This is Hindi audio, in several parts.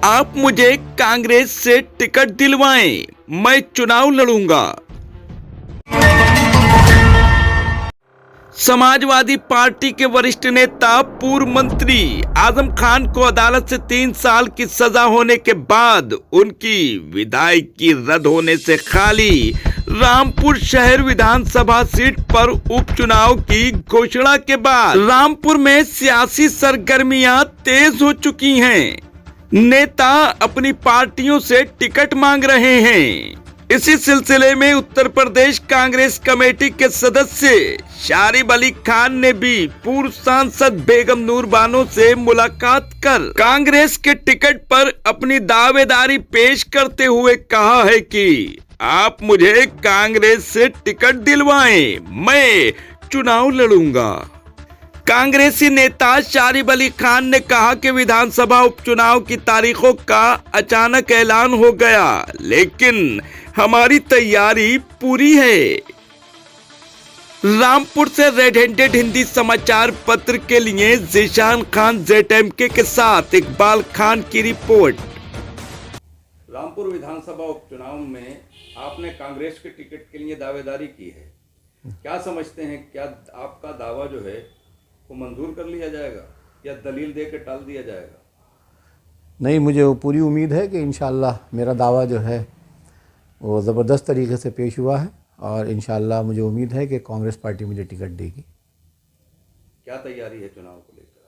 आप मुझे कांग्रेस से टिकट दिलवाएं, मैं चुनाव लड़ूंगा। समाजवादी पार्टी के वरिष्ठ नेता पूर्व मंत्री आजम खान को अदालत से 3 साल की सजा होने के बाद उनकी विधायकी रद्द होने से खाली रामपुर शहर विधानसभा सीट पर उपचुनाव की घोषणा के बाद रामपुर में सियासी सरगर्मियां तेज हो चुकी हैं। नेता अपनी पार्टियों से टिकट मांग रहे हैं। इसी सिलसिले में उत्तर प्रदेश कांग्रेस कमेटी के सदस्य शारिब अली खान ने भी पूर्व सांसद बेगम नूर बानो से मुलाकात कर कांग्रेस के टिकट पर अपनी दावेदारी पेश करते हुए कहा है कि आप मुझे कांग्रेस से टिकट दिलवाएं, मैं चुनाव लड़ूंगा। कांग्रेसी नेता शारिब अली खान ने कहा कि विधानसभा उपचुनाव की तारीखों का अचानक ऐलान हो गया, लेकिन हमारी तैयारी पूरी है। रामपुर से रेड हैंडेड हिंदी समाचार पत्र के लिए जीशान खान ZMK के साथ इकबाल खान की रिपोर्ट। रामपुर विधानसभा उपचुनाव में आपने कांग्रेस के टिकट के लिए दावेदारी की है, क्या समझते हैं, क्या आपका दावा जो है वो मंजूर कर लिया जाएगा या दलील दे के टाल दिया जाएगा? नहीं, मुझे वो पूरी उम्मीद है कि इंशाअल्लाह मेरा दावा जो है वो ज़बरदस्त तरीके से पेश हुआ है और इंशाअल्लाह मुझे उम्मीद है कि कांग्रेस पार्टी मुझे टिकट देगी। क्या तैयारी है चुनाव को लेकर?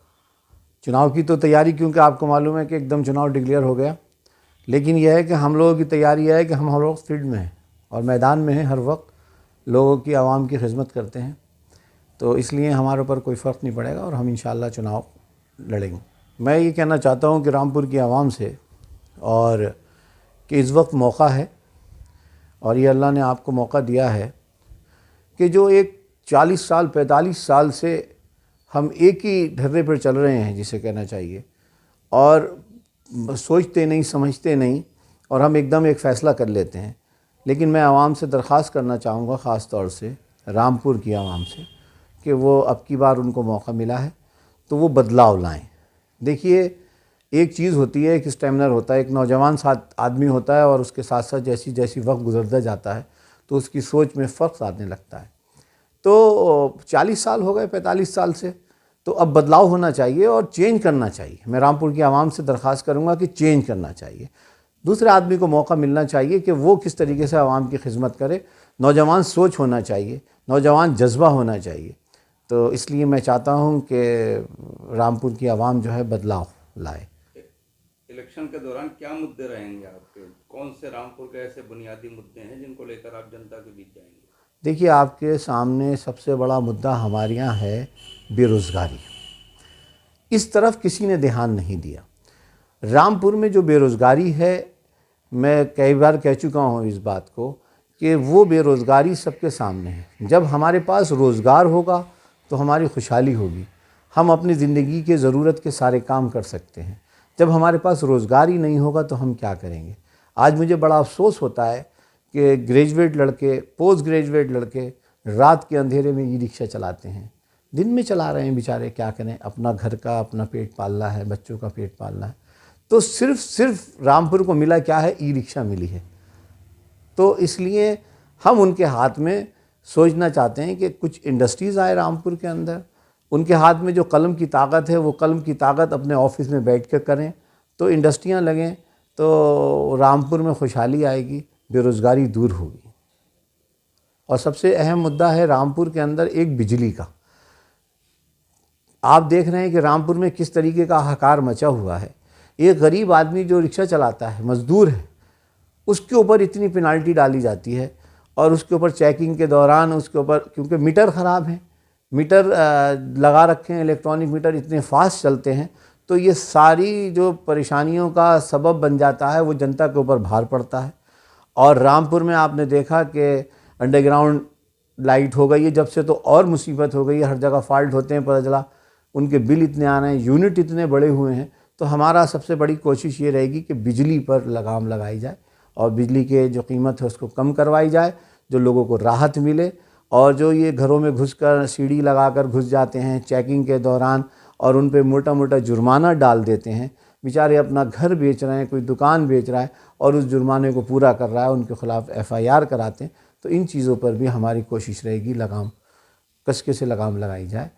चुनाव की तो तैयारी, क्योंकि आपको मालूम है कि एकदम चुनाव डिक्लेयर हो गया, लेकिन यह है कि हम लोगों की तैयारी है कि हम लोग फील्ड में हैं और मैदान में हैं, हर वक्त लोगों की, आवाम की खिदमत करते हैं, तो इसलिए हमारे ऊपर कोई फ़र्क नहीं पड़ेगा और हम इंशाअल्लाह चुनाव लड़ेंगे। मैं ये कहना चाहता हूँ कि रामपुर की आवाम से और कि इस वक्त मौका है और ये अल्लाह ने आपको मौका दिया है कि जो एक 40 साल 45 साल से हम एक ही ढर्रे पर चल रहे हैं, जिसे कहना चाहिए, और सोचते नहीं समझते नहीं और हम एकदम एक फ़ैसला कर लेते हैं। लेकिन मैं आवाम से दरख्वास्त करना चाहूँगा, ख़ास तौर से रामपुर की आवाम से, कि वो अब की बार उनको मौका मिला है तो वो बदलाव लाएं। देखिए, एक चीज़ होती है, एक स्टेमिनर होता है, एक नौजवान साथ आदमी होता है और उसके साथ साथ जैसी जैसी वक्त गुजरता जाता है तो उसकी सोच में फ़र्क आने लगता है। तो 40 साल हो गए 45 साल से, तो अब बदलाव होना चाहिए और चेंज करना चाहिए। मैं रामपुर की आवाम से दरख्वास्त करूँगा कि चेंज करना चाहिए, दूसरे आदमी को मौका मिलना चाहिए कि वो किस तरीके से आवाम की खिदमत करे। नौजवान सोच होना चाहिए, नौजवान जज्बा होना चाहिए। तो इसलिए मैं चाहता हूँ कि रामपुर की आवाम जो है बदलाव लाए। इलेक्शन के दौरान क्या मुद्दे रहेंगे आपके? कौन से रामपुर के ऐसे बुनियादी मुद्दे हैं जिनको लेकर आप जनता के बीच जाएंगे? देखिए, आपके सामने सबसे बड़ा मुद्दा हमारे यहाँ है बेरोज़गारी। इस तरफ किसी ने ध्यान नहीं दिया। रामपुर में जो बेरोज़गारी है, मैं कई बार कह चुका हूँ इस बात को कि वो बेरोज़गारी सबके सामने है। जब हमारे पास रोज़गार होगा तो हमारी खुशहाली होगी, हम अपनी ज़िंदगी के ज़रूरत के सारे काम कर सकते हैं। जब हमारे पास रोज़गार ही नहीं होगा तो हम क्या करेंगे? आज मुझे बड़ा अफसोस होता है कि ग्रेजुएट लड़के, पोस्ट ग्रेजुएट लड़के रात के अंधेरे में ई-रिक्शा चलाते हैं, दिन में चला रहे हैं बेचारे, क्या करें, अपना घर का अपना पेट पालना है, बच्चों का पेट पालना है। तो सिर्फ रामपुर को मिला क्या है? ई-रिक्शा मिली है। तो इसलिए हम उनके हाथ में सोचना चाहते हैं कि कुछ इंडस्ट्रीज़ आए रामपुर के अंदर, उनके हाथ में जो कलम की ताकत है वो कलम की ताकत अपने ऑफिस में बैठ कर करें, तो इंडस्ट्रियां लगें, तो रामपुर में खुशहाली आएगी, बेरोज़गारी दूर होगी। और सबसे अहम मुद्दा है रामपुर के अंदर एक बिजली का। आप देख रहे हैं कि रामपुर में किस तरीके का हाहाकार मचा हुआ है। एक गरीब आदमी जो रिक्शा चलाता है, मज़दूर है, उसके ऊपर इतनी पेनाल्टी डाली जाती है और उसके ऊपर चेकिंग के दौरान उसके ऊपर, क्योंकि मीटर ख़राब है, मीटर लगा रखे हैं, इलेक्ट्रॉनिक मीटर इतने फास्ट चलते हैं, तो ये सारी जो परेशानियों का सबब बन जाता है वो जनता के ऊपर भार पड़ता है। और रामपुर में आपने देखा कि अंडरग्राउंड लाइट हो गई है जब से, तो और मुसीबत हो गई है, हर जगह फॉल्ट होते हैं, पता चला उनके बिल इतने आ रहे हैं, यूनिट इतने बड़े हुए हैं। तो हमारा सबसे बड़ी कोशिश ये रहेगी कि बिजली पर लगाम लगाई जाए और बिजली के जो कीमत है उसको कम करवाई जाए, जो लोगों को राहत मिले। और जो ये घरों में घुसकर सीढ़ी लगाकर घुस जाते हैं चेकिंग के दौरान और उन पे मोटा मोटा जुर्माना डाल देते हैं, बेचारे अपना घर बेच रहे हैं, कोई दुकान बेच रहा है और उस जुर्माने को पूरा कर रहा है, उनके खिलाफ़ FIR कराते हैं, तो इन चीज़ों पर भी हमारी कोशिश रहेगी लगाम कसके से लगाम लगाई जाए।